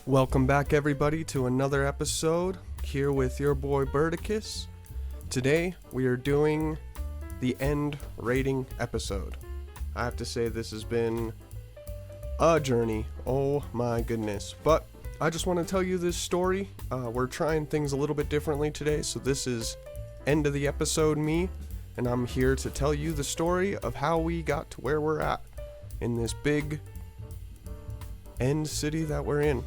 Welcome back, everybody, to another episode here with your boy Birdicus. Today we are doing the end rating episode. I have to say this has been a journey, oh my goodness, but I just want to tell you this story. We're trying things a little bit differently today, so this is end of the episode me, and I'm here to tell you the story of how we got to where we're at in this big end city that we're in.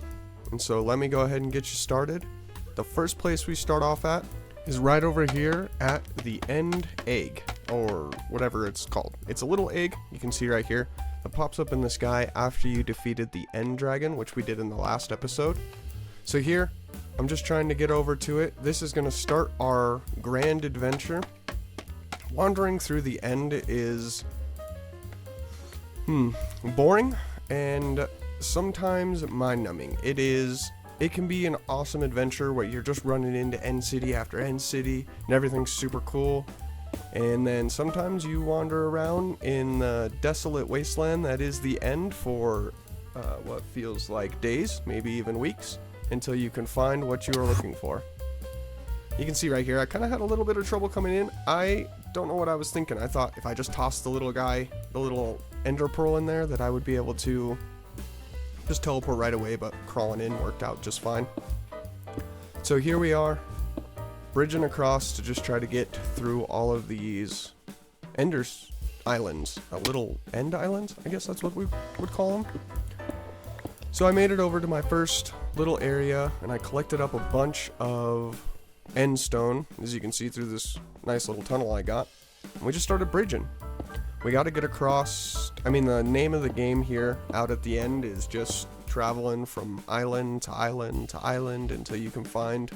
And so let me go ahead and get you started. The first place we start off at is right over here at the end egg, or whatever it's called. It's a little egg, you can see right here, that pops up in the sky after you defeated the end dragon, which we did in the last episode. So here, I'm just trying to get over to it. This is going to start our grand adventure. Wandering through the end is boring and sometimes mind-numbing. It can be an awesome adventure where you're just running into end city after end city and everything's super cool, and then sometimes you wander around in the desolate wasteland that is the end for what feels like days, maybe even weeks, until you can find what you are looking for. You can see right here I kind of had a little bit of trouble coming in. I don't know what I was thinking. I thought if I just tossed the little ender pearl in there that I would be able to just teleport right away, but crawling in worked out just fine. So here we are, bridging across to just try to get through all of these Ender's islands, little end islands, I guess that's what we would call them. So I made it over to my first little area, and I collected up a bunch of end stone, as you can see through this nice little tunnel I got, and we just started bridging. We got to get across. The name of the game here out at the end is just traveling from island to island to island until you can find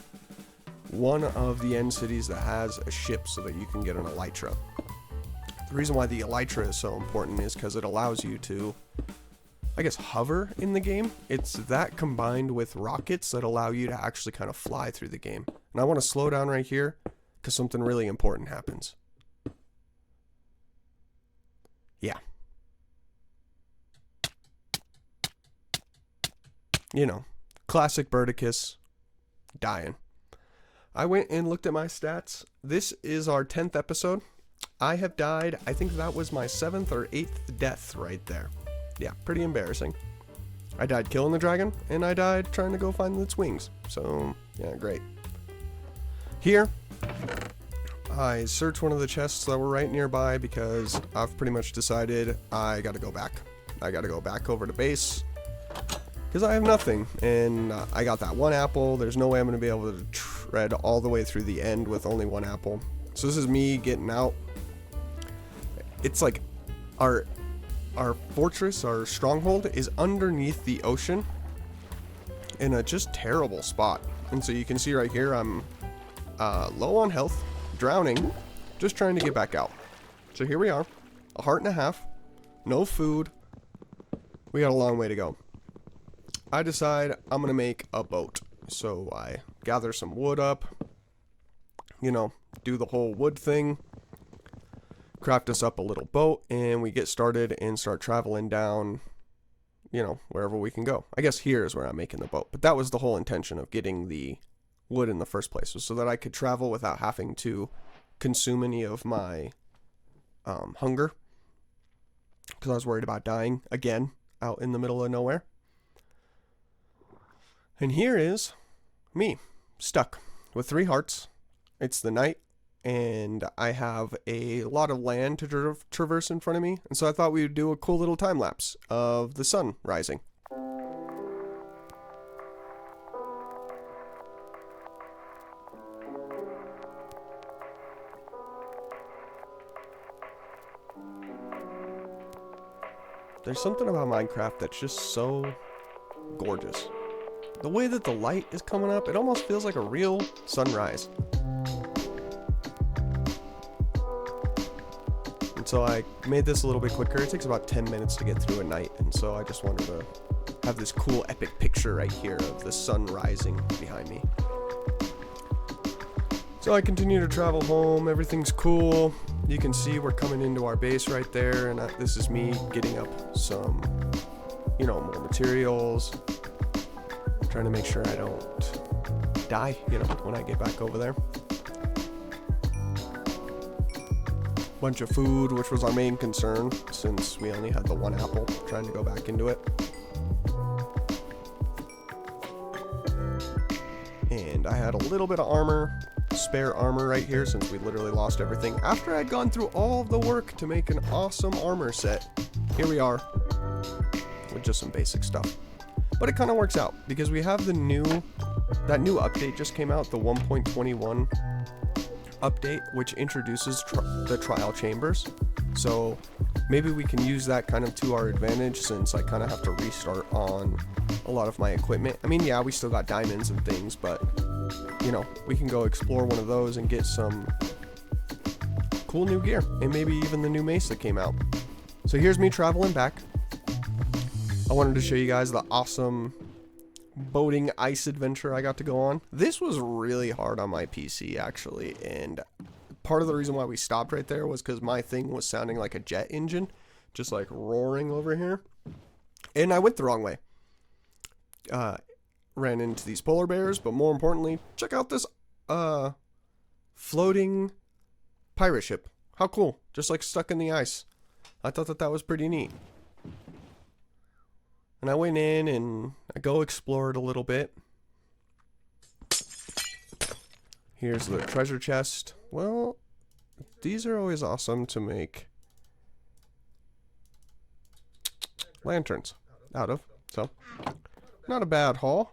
one of the end cities that has a ship so that you can get an elytra. The reason why the elytra is so important is because it allows you to, hover in the game. It's that combined with rockets that allow you to actually kind of fly through the game. And I want to slow down right here because something really important happens. Yeah. Classic Birdicus dying. I went and looked at my stats. This is our 10th episode. I have died, I think that was my 7th or 8th death right there. Yeah, pretty embarrassing. I died killing the dragon, and I died trying to go find its wings. So, yeah, great. Here, I searched one of the chests that were right nearby because I've pretty much decided I gotta go back. I gotta go back over to base because I have nothing, and I got that one apple. There's no way I'm gonna be able to tread all the way through the end with only one apple. So this is me getting out. It's like our fortress, our stronghold, is underneath the ocean in a just terrible spot. And so you can see right here I'm low on health, drowning, just trying to get back out. So here we are, a heart and a half, no food. We got a long way to go. I decide I'm gonna make a boat. So I gather some wood up, do the whole wood thing, craft us up a little boat, and we get started and start traveling down, wherever we can go. I guess here is where I'm making the boat, but that was the whole intention of getting the wood in the first place, was so that I could travel without having to consume any of my hunger, because I was worried about dying again out in the middle of nowhere. And here is me, stuck with 3 hearts. It's the night, and I have a lot of land to traverse in front of me, and so I thought we would do a cool little time lapse of the sun rising. There's something about Minecraft that's just so gorgeous. The way that the light is coming up, it almost feels like a real sunrise. And so I made this a little bit quicker. It takes about 10 minutes to get through a night, and so I just wanted to have this cool epic picture right here of the sun rising behind me. So I continue to travel home, everything's cool. You can see we're coming into our base right there, and this is me getting up some, more materials. trying to make sure I don't die, you know, when I get back over there. Bunch of food, which was our main concern since we only had the one apple, trying to go back into it. And I had a little bit of armor, spare armor right here, since we literally lost everything after I'd gone through all of the work to make an awesome armor set. Here we are with just some basic stuff, but it kind of works out because we have that new update just came out, the 1.21 update, which introduces the trial chambers. So maybe we can use that kind of to our advantage, since I kind of have to restart on a lot of my equipment. I mean, yeah, we still got diamonds and things, but you know, we can go explore one of those and get some cool new gear, and maybe even the new mace that came out. So here's me traveling back. I wanted to show you guys the awesome boating ice adventure I got to go on. This was really hard on my PC actually, and part of the reason why we stopped right there was because my thing was sounding like a jet engine, just like roaring over here, and I went the wrong way. Ran into these polar bears, but more importantly, check out this floating pirate ship. How cool, just like stuck in the ice. I thought that was pretty neat. And I went in and I go explore it a little bit. Here's the treasure chest. Well, these are always awesome to make lanterns out of. So, not a bad haul.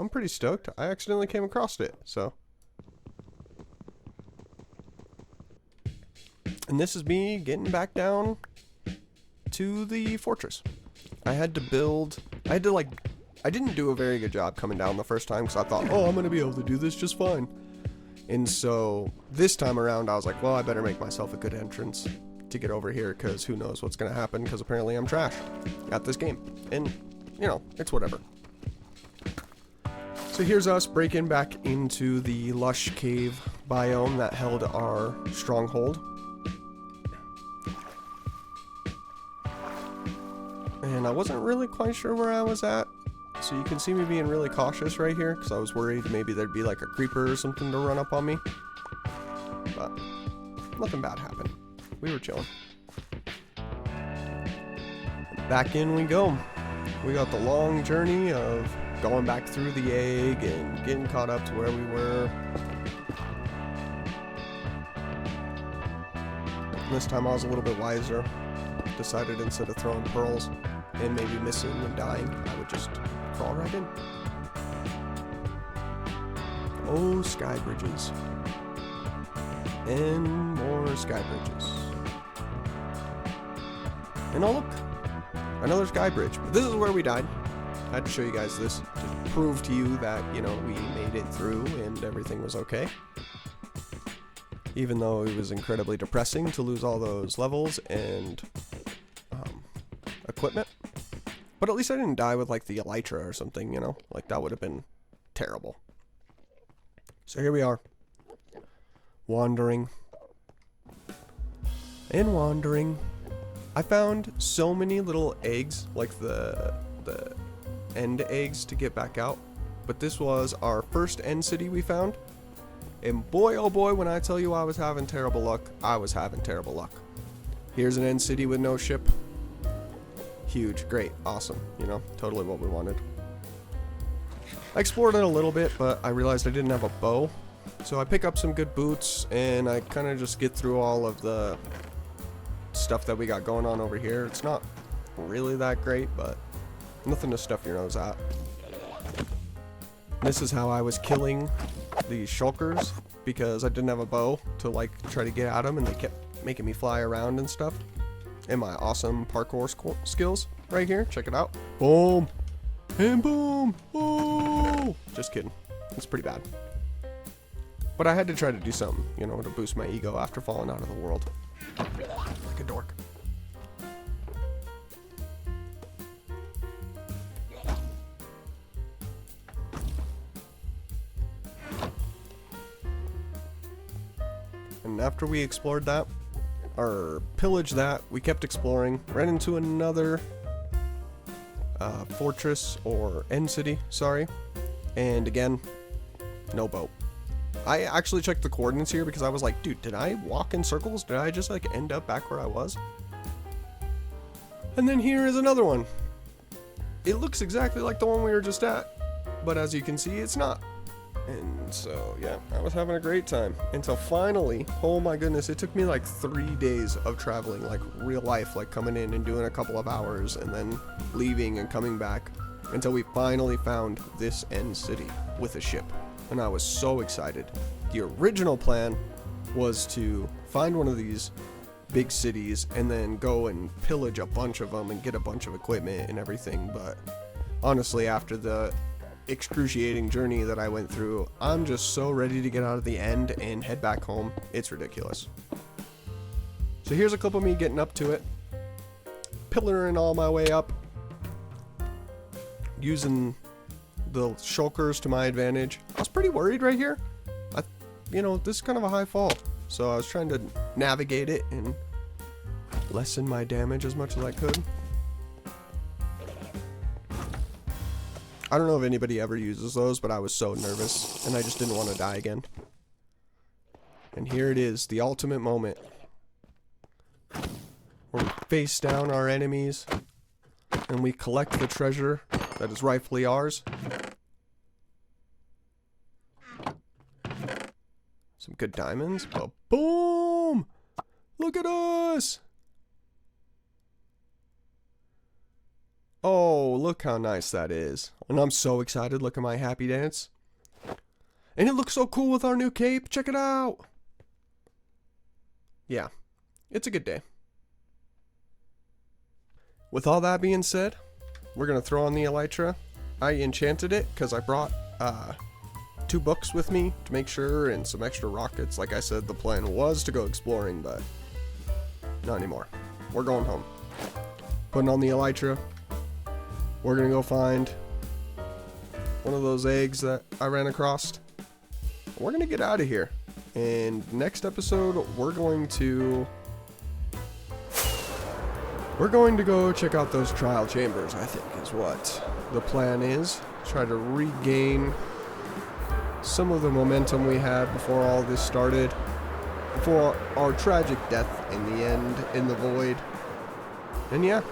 I'm pretty stoked. I accidentally came across it, so. And this is me getting back down to the fortress. I didn't do a very good job coming down the first time because I thought, oh, I'm going to be able to do this just fine. And so this time around, I was like, well, I better make myself a good entrance to get over here, because who knows what's going to happen, because apparently I'm trash at this game. And, you know, it's whatever. So here's us breaking back into the lush cave biome that held our stronghold. And I wasn't really quite sure where I was at, so you can see me being really cautious right here, because I was worried maybe there'd be like a creeper or something to run up on me. But nothing bad happened. We were chilling. Back in we go. We got the long journey of going back through the egg and getting caught up to where we were. And this time I was a little bit wiser. Decided instead of throwing pearls and maybe missing and dying, I would just crawl right in. Oh, sky bridges. And more sky bridges. And oh look, another sky bridge. But this is where we died. I had to show you guys this to prove to you that, you know, we made it through and everything was okay. Even though it was incredibly depressing to lose all those levels and equipment. But at least I didn't die with like the elytra or something, you know? Like that would have been terrible. So here we are. Wandering. And wandering. I found so many little eggs, like the end eggs to get back out. But this was our first end city we found. And boy, oh boy, when I tell you I was having terrible luck, I was having terrible luck. Here's an end city with no ship. Huge, great, awesome, you know, totally what we wanted. I explored it a little bit, but I realized I didn't have a bow. So I pick up some good boots, and I kind of just get through all of the stuff that we got going on over here. It's not really that great, but nothing to stuff your nose at. This is how I was killing these shulkers, because I didn't have a bow to like try to get at them, and they kept making me fly around and stuff. And my awesome parkour skills right here, check it out. Boom and boom. Oh, just kidding, it's pretty bad, but I had to try to do something, you know, to boost my ego after falling out of the world like a dork. And after we explored that, or pillaged that, we kept exploring, ran into another fortress or end city, sorry. And again, no boat. I actually checked the coordinates here because I was like, dude, did I walk in circles? Did I just like end up back where I was? And then here is another one. It looks exactly like the one we were just at, but as you can see, it's not. And so, yeah, I was having a great time until finally, oh my goodness, it took me like 3 days of traveling, like real life, like coming in and doing a couple of hours and then leaving and coming back until we finally found this end city with a ship. And I was so excited. The original plan was to find one of these big cities and then go and pillage a bunch of them and get a bunch of equipment and everything, but honestly, after the excruciating journey that I went through, I'm just so ready to get out of the end and head back home. It's ridiculous. So here's a clip of me getting up to it, pillaring all my way up, using the shulkers to my advantage. I was pretty worried right here. This is kind of a high fall, so I was trying to navigate it and lessen my damage as much as I could. I don't know if anybody ever uses those, but I was so nervous, and I just didn't want to die again. And here it is, the ultimate moment. Where we face down our enemies, and we collect the treasure that is rightfully ours. Some good diamonds, but boom! Look at us! Oh, look how nice that is. And I'm so excited. Look at my happy dance. And it looks so cool with our new cape. Check it out. Yeah, it's a good day. With all that being said, we're going to throw on the elytra. I enchanted it because I brought 2 books with me to make sure and some extra rockets. Like I said, the plan was to go exploring, but not anymore. We're going home. Putting on the elytra. We're gonna go find one of those eggs that I ran across. We're gonna get out of here. And next episode, we're going to go check out those trial chambers, I think is what the plan is. Try to regain some of the momentum we had before all this started. Before our tragic death in the end, in the void. And yeah,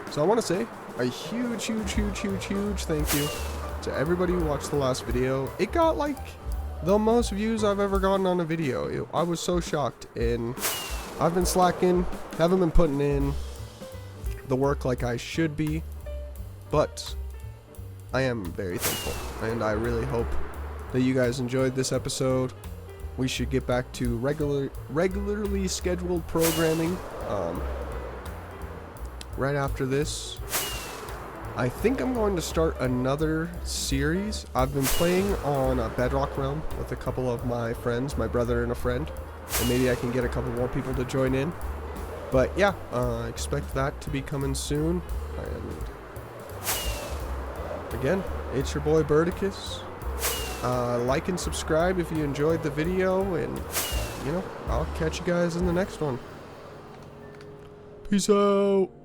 so I want to say a huge thank you to everybody who watched the last video. It got like the most views I've ever gotten on a video. I was so shocked, and I've been slacking, haven't been putting in the work like I should be, but I am very thankful, and I really hope that you guys enjoyed this episode. We should get back to regularly scheduled programming right after this. I think I'm going to start another series. I've been playing on Bedrock Realm with a couple of my friends, my brother and a friend, and maybe I can get a couple more people to join in. But yeah, expect that to be coming soon. And again, it's your boy Birdicus. Like and subscribe if you enjoyed the video, and I'll catch you guys in the next one. Peace out.